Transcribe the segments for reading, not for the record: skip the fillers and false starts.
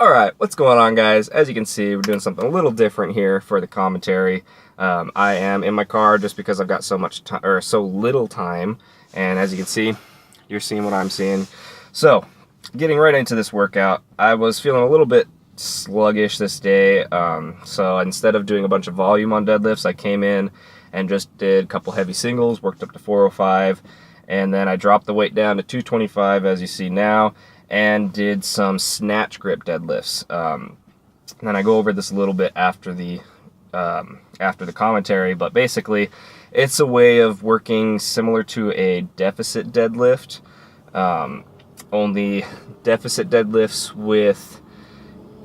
Alright, what's going on, guys? As you can see, we're doing something a little different here for the commentary. I am in my car just because I've got so little time, and as you can see, you're seeing what I'm seeing. So, getting right into this workout, I was feeling a little bit sluggish this day, so instead of doing a bunch of volume on deadlifts, I came in and just did a couple heavy singles, worked up to 405, and then I dropped the weight down to 225, as you see now, and did some snatch grip deadlifts. And then I go over this a little bit after the commentary, but basically it's a way of working similar to a deficit deadlift, only deficit deadlifts with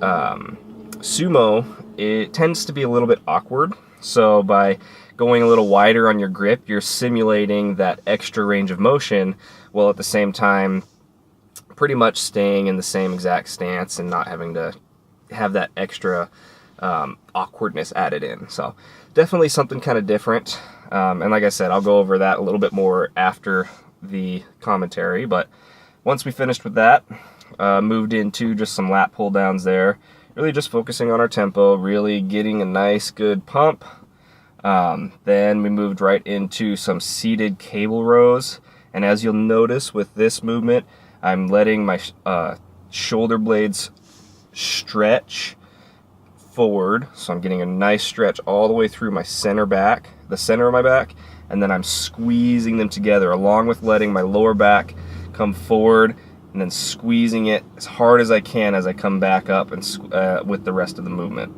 sumo, it tends to be a little bit awkward. So by going a little wider on your grip, you're simulating that extra range of motion, while at the same time pretty much staying in the same exact stance and not having to have that extra awkwardness added in. So definitely something kind of different. And like I said, I'll go over that a little bit more after the commentary. But once we finished with that, moved into just some lat pull downs there. Really just focusing on our tempo, really getting a nice good pump. Then we moved right into some seated cable rows. And as you'll notice with this movement, I'm letting my shoulder blades stretch forward, so I'm getting a nice stretch all the way through my center of my back, and then I'm squeezing them together along with letting my lower back come forward and then squeezing it as hard as I can as I come back up and with the rest of the movement.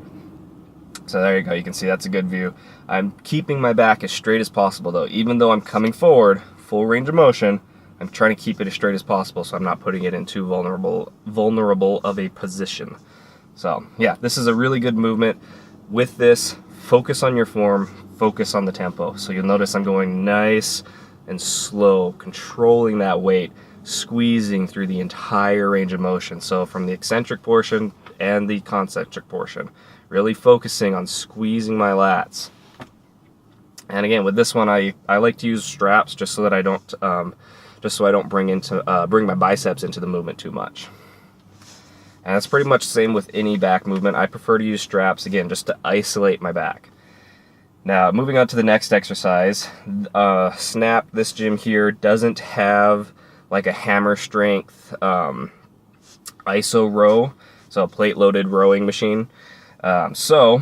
So there you go, you can see that's a good view. I'm keeping my back as straight as possible though, even though I'm coming forward, full range of motion. I'm trying to keep it as straight as possible so I'm not putting it in too vulnerable of a position. So yeah, this is a really good movement. With this, focus on your form, focus on the tempo. So you'll notice I'm going nice and slow, controlling that weight, squeezing through the entire range of motion. So from the eccentric portion and the concentric portion, really focusing on squeezing my lats. And again, with this one, I like to use straps just so that I don't bring my biceps into the movement too much. And that's pretty much the same with any back movement. I prefer to use straps, again, just to isolate my back. Now, moving on to the next exercise, snap. This gym here doesn't have like a hammer strength iso row, so a plate loaded rowing machine. So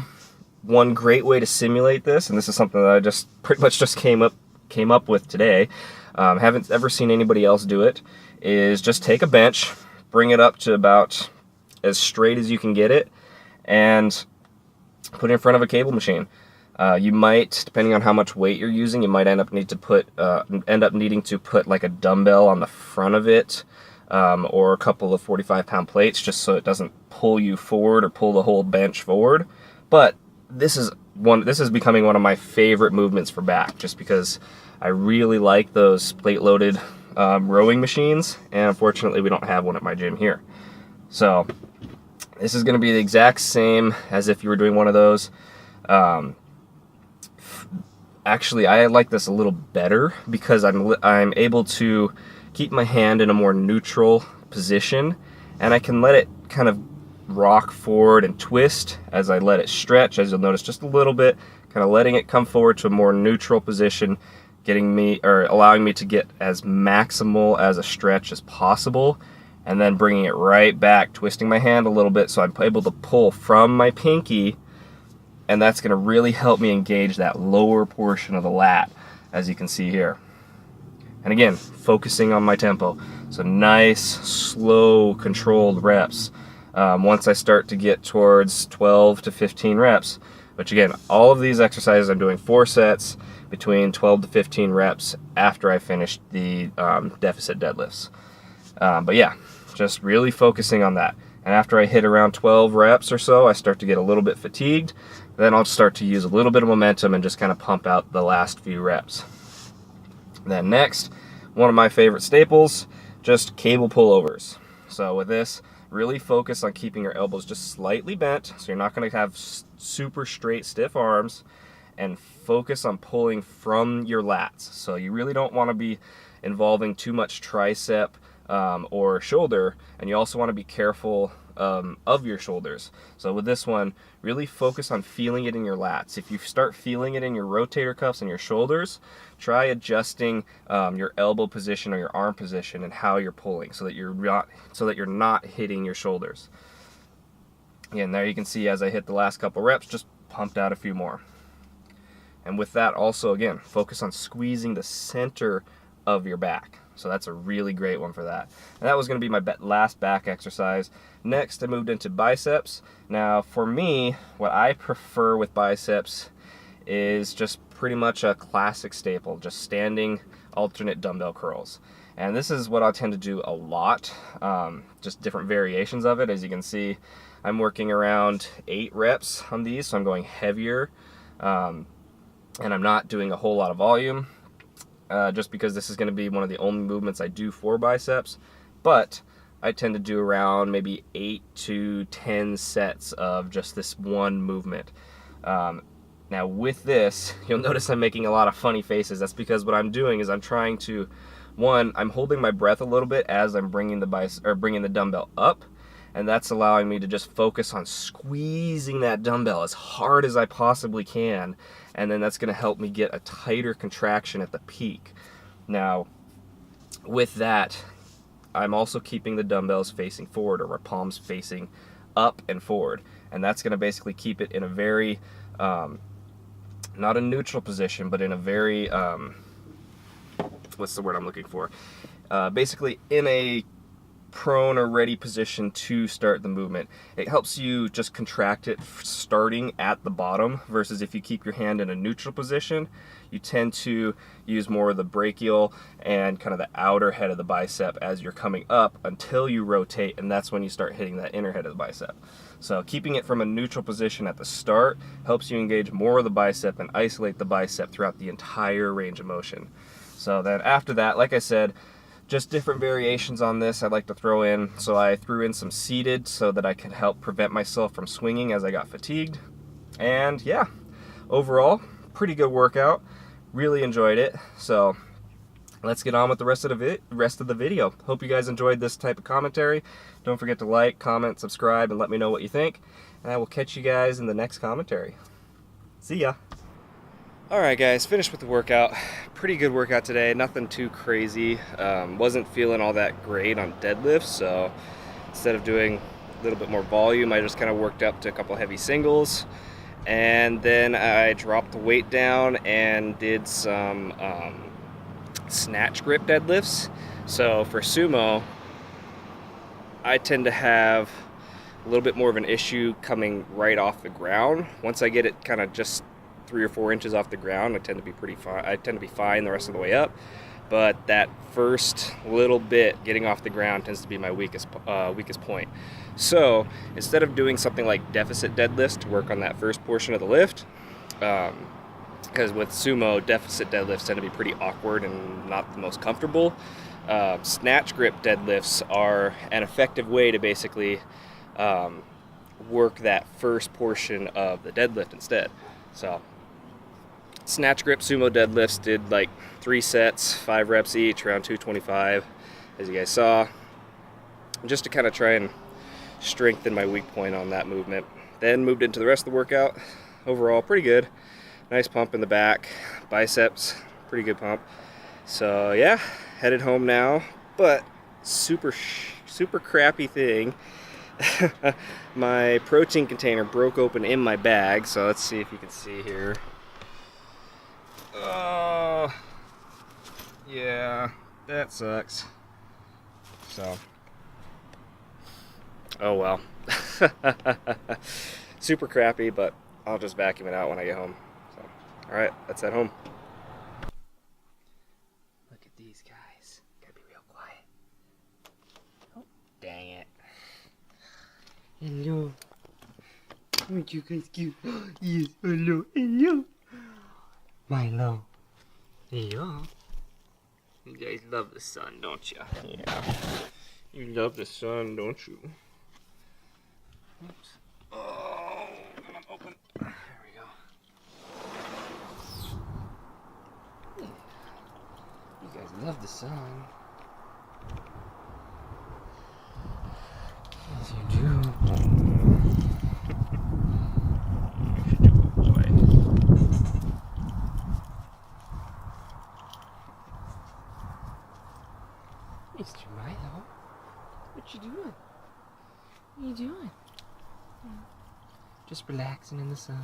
one great way to simulate this, and this is something that I just pretty much just came up with today, haven't ever seen anybody else do it, is just take a bench, bring it up to about as straight as you can get it, and put it in front of a cable machine. You might, depending on how much weight you're using, you might end up needing to put like a dumbbell on the front of it, or a couple of 45-pound plates, just so it doesn't pull you forward or pull the whole bench forward. But this is becoming one of my favorite movements for back, just because I really like those plate-loaded rowing machines, and unfortunately we don't have one at my gym here. So this is going to be the exact same as if you were doing one of those. Actually, I like this a little better because I'm able to keep my hand in a more neutral position, and I can let it kind of rock forward and twist as I let it stretch, as you'll notice just a little bit, kind of letting it come forward to a more neutral position, allowing me to get as maximal as a stretch as possible, and then bringing it right back, twisting my hand a little bit so I'm able to pull from my pinky, and that's going to really help me engage that lower portion of the lat, as you can see here. And again, focusing on my tempo. So nice, slow, controlled reps. Once I start to get towards 12 to 15 reps, which again, all of these exercises I'm doing 4 sets between 12 to 15 reps after I finish the deficit deadlifts. But yeah, just really focusing on that. And after I hit around 12 reps or so, I start to get a little bit fatigued. Then I'll start to use a little bit of momentum and just kind of pump out the last few reps. Then next, one of my favorite staples, just cable pullovers. So with this, really focus on keeping your elbows just slightly bent, so you're not going to have super straight, stiff arms, and focus on pulling from your lats. So you really don't want to be involving too much tricep or shoulder, and you also want to be careful of your shoulders. So with this one, really focus on feeling it in your lats. If you start feeling it in your rotator cuffs and your shoulders, try adjusting your elbow position or your arm position and how you're pulling, so that you're not hitting your shoulders. Again, there you can see as I hit the last couple reps, just pumped out a few more. And with that also, again, focus on squeezing the center of your back. So that's a really great one for that. And that was going to be my last back exercise. Next, I moved into biceps. Now, for me, what I prefer with biceps is just pretty much a classic staple, just standing alternate dumbbell curls. And this is what I tend to do a lot, just different variations of it. As you can see, I'm working around 8 reps on these, so I'm going heavier, and I'm not doing a whole lot of volume. Just because this is going to be one of the only movements I do for biceps, but I tend to do around maybe 8 to 10 sets of just this one movement. Now with this, you'll notice I'm making a lot of funny faces. That's because what I'm doing is I'm trying to, I'm holding my breath a little bit as I'm bringing the dumbbell up, and that's allowing me to just focus on squeezing that dumbbell as hard as I possibly can, and then that's going to help me get a tighter contraction at the peak. Now, with that, I'm also keeping the dumbbells facing forward, or my palms facing up and forward, and that's going to basically keep it in a very, not a neutral position, but in a very, what's the word I'm looking for? Basically in a prone or ready position to start the movement. It helps you just contract it starting at the bottom, versus if you keep your hand in a neutral position, you tend to use more of the brachial and kind of the outer head of the bicep as you're coming up until you rotate, and that's when you start hitting that inner head of the bicep. So keeping it from a neutral position at the start helps you engage more of the bicep and isolate the bicep throughout the entire range of motion. So then after that, like I said, just different variations on this I'd like to throw in. So I threw in some seated so that I could help prevent myself from swinging as I got fatigued. And yeah, overall, pretty good workout. Really enjoyed it. So let's get on with the rest of the video. Hope you guys enjoyed this type of commentary. Don't forget to like, comment, subscribe, and let me know what you think. And I will catch you guys in the next commentary. See ya. Alright guys, finished with the workout. Pretty good workout today, nothing too crazy. Wasn't feeling all that great on deadlifts, so instead of doing a little bit more volume, I just kind of worked up to a couple heavy singles. And then I dropped the weight down and did some snatch grip deadlifts. So for sumo, I tend to have a little bit more of an issue coming right off the ground. Once I get it kind of just 3 or 4 inches off the ground, I tend to be pretty fine. I tend to be fine the rest of the way up, but that first little bit getting off the ground tends to be my weakest point. So instead of doing something like deficit deadlifts to work on that first portion of the lift, because with sumo, deficit deadlifts tend to be pretty awkward and not the most comfortable, snatch grip deadlifts are an effective way to basically work that first portion of the deadlift instead. So snatch grip sumo deadlifts did like 3 sets, 5 reps each, around 225, as you guys saw, just to kind of try and strengthen my weak point on that movement. Then moved into the rest of the workout. Overall, pretty good. Nice pump in the back, biceps, pretty good pump. So yeah, headed home now, but super crappy thing. My protein container broke open in my bag, so let's see if you can see here. Oh, yeah, that sucks. So, oh well. Super crappy, but I'll just vacuum it out when I get home. So, alright, let's head home. Look at these guys. Gotta be real quiet. Oh, dang it. Hello. Aren't you guys cute? Yes, hello, hello. Milo. Yeah. You guys love the sun, don't you? Yeah. You love the sun, don't you? Oops. Oh, come on, open. There we go. You guys love the sun. Yes, you do. Mr. Milo, what you doing? What you doing? Just relaxing in the sun.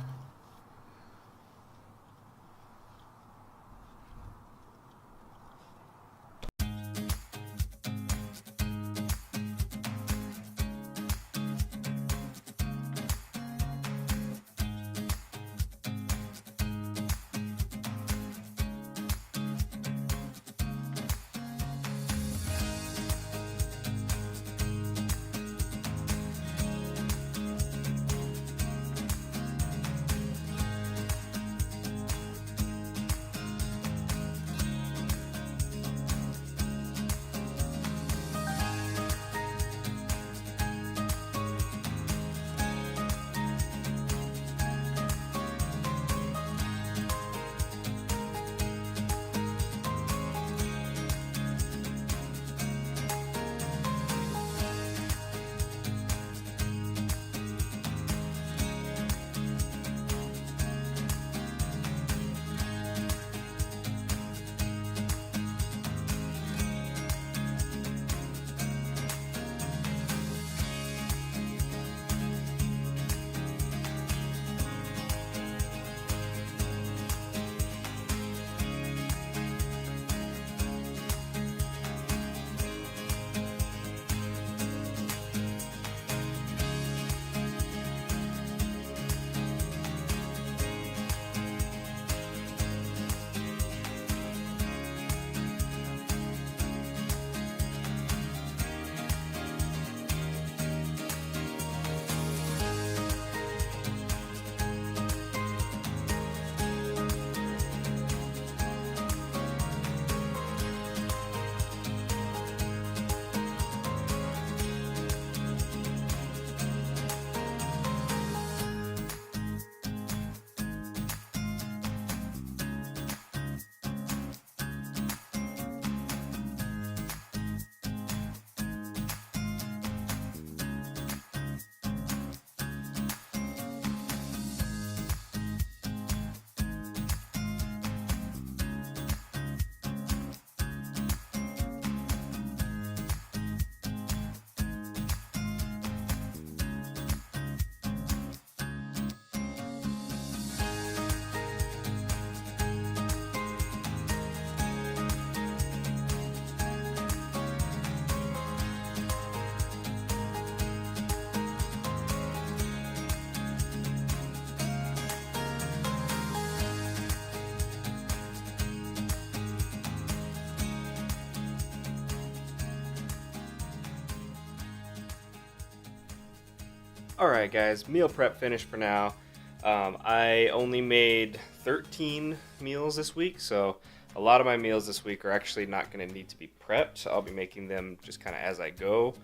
Alright guys, meal prep finished for now. I only made 13 meals this week, so a lot of my meals this week are actually not going to need to be prepped. I'll be making them just kind of as I go.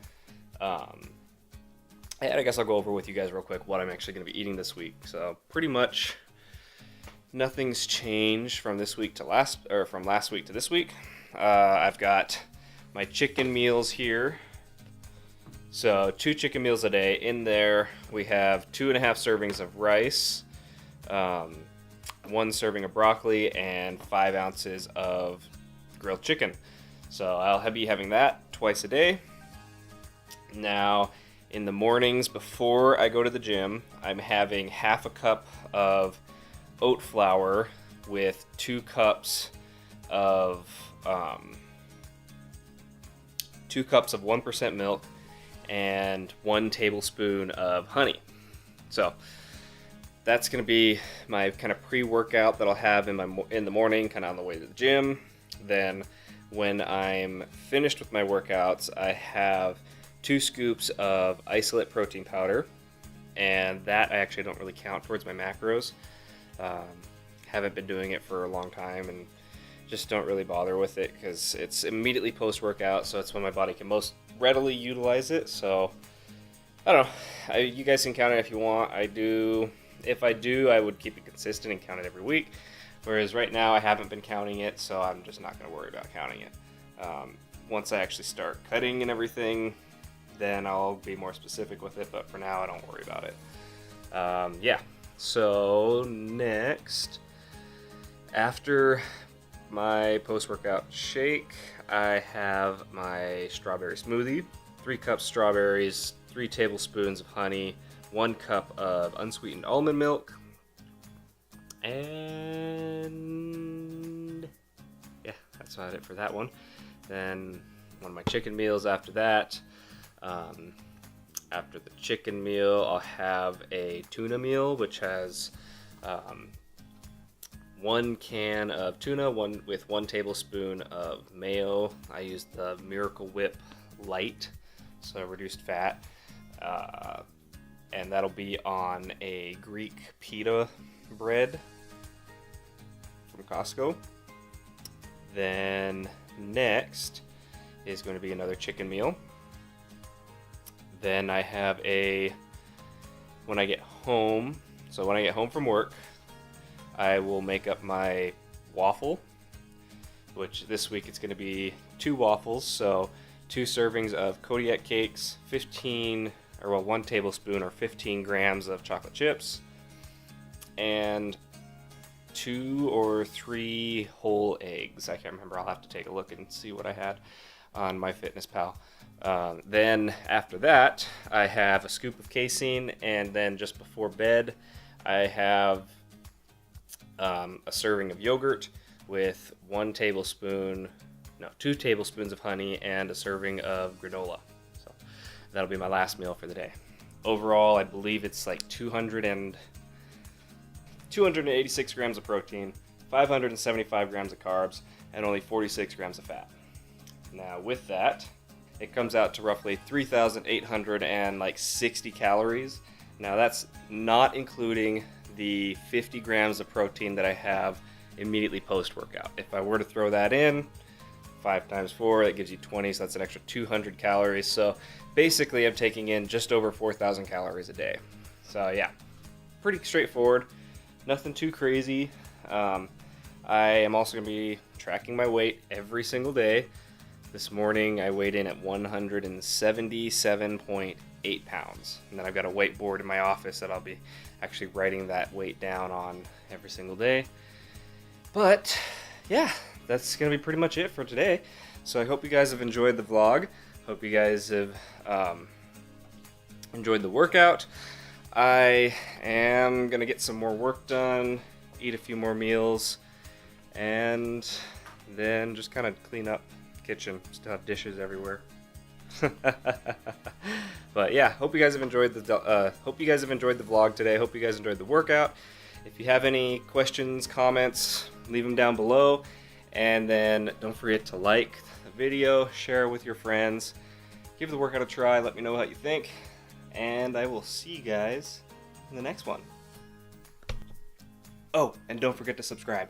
And I guess I'll go over with you guys real quick what I'm actually going to be eating this week. So pretty much nothing's changed from this week to from last week to this week. I've got my chicken meals here. So 2 chicken meals a day. In there we have 2.5 servings of rice, 1 serving of broccoli, and 5 ounces of grilled chicken. So I'll be having that twice a day. Now in the mornings before I go to the gym, I'm having half a cup of oat flour with 2 cups of 1% milk and 1 tablespoon of honey. So that's going to be my kind of pre-workout that I'll have in the morning, kind of on the way to the gym. Then when I'm finished with my workouts, I have 2 scoops of isolate protein powder, and that I actually don't really count towards my macros. Haven't been doing it for a long time and just don't really bother with it because it's immediately post-workout, so it's when my body can most readily utilize it. So I don't know, you guys can count it if you want. If I do, I would keep it consistent and count it every week, whereas right now I haven't been counting it, so I'm just not going to worry about counting it. Once I actually start cutting and everything, then I'll be more specific with it, but for now I don't worry about it. Yeah, so next, after my post-workout shake, I have my strawberry smoothie, 3 cups strawberries, 3 tablespoons of honey, 1 cup of unsweetened almond milk, and yeah, that's about it for that one. Then one of my chicken meals after that. After the chicken meal, I'll have a tuna meal, which has 1 can of tuna, with 1 tablespoon of mayo. I use the Miracle Whip Light, so reduced fat, and that'll be on a Greek pita bread from Costco. Then next is going to be another chicken meal. Then I have when I get home from work, I will make up my waffle, which this week it's going to be 2 waffles, so 2 servings of Kodiak cakes, 1 tablespoon or 15 grams of chocolate chips, and 2 or 3 whole eggs. I can't remember. I'll have to take a look and see what I had on MyFitnessPal. Then after that, I have a scoop of casein, and then just before bed, I have a serving of yogurt with 2 tablespoons of honey and a serving of granola. So that'll be my last meal for the day. Overall, I believe it's like 286 grams of protein, 575 grams of carbs, and only 46 grams of fat. Now with that, it comes out to roughly 3,860 calories. Now that's not including the 50 grams of protein that I have immediately post-workout. If I were to throw that in, 5 times 4, that gives you 20, so that's an extra 200 calories. So basically I'm taking in just over 4,000 calories a day. So yeah, pretty straightforward, nothing too crazy. I am also going to be tracking my weight every single day. This morning I weighed in at 177.8 pounds. And then I've got a weight board in my office that I'll be actually writing that weight down on every single day. But yeah, that's going to be pretty much it for today. So I hope you guys have enjoyed the vlog. Hope you guys have enjoyed the workout. I am going to get some more work done, eat a few more meals, and then just kind of clean up kitchen. Still have dishes everywhere. But yeah, hope you guys have enjoyed the vlog today. Hope you guys enjoyed the workout. If you have any questions, comments, leave them down below, and then don't forget to like the video, share it with your friends, give the workout a try, let me know what you think, and I will see you guys in the next one. Oh, and don't forget to subscribe.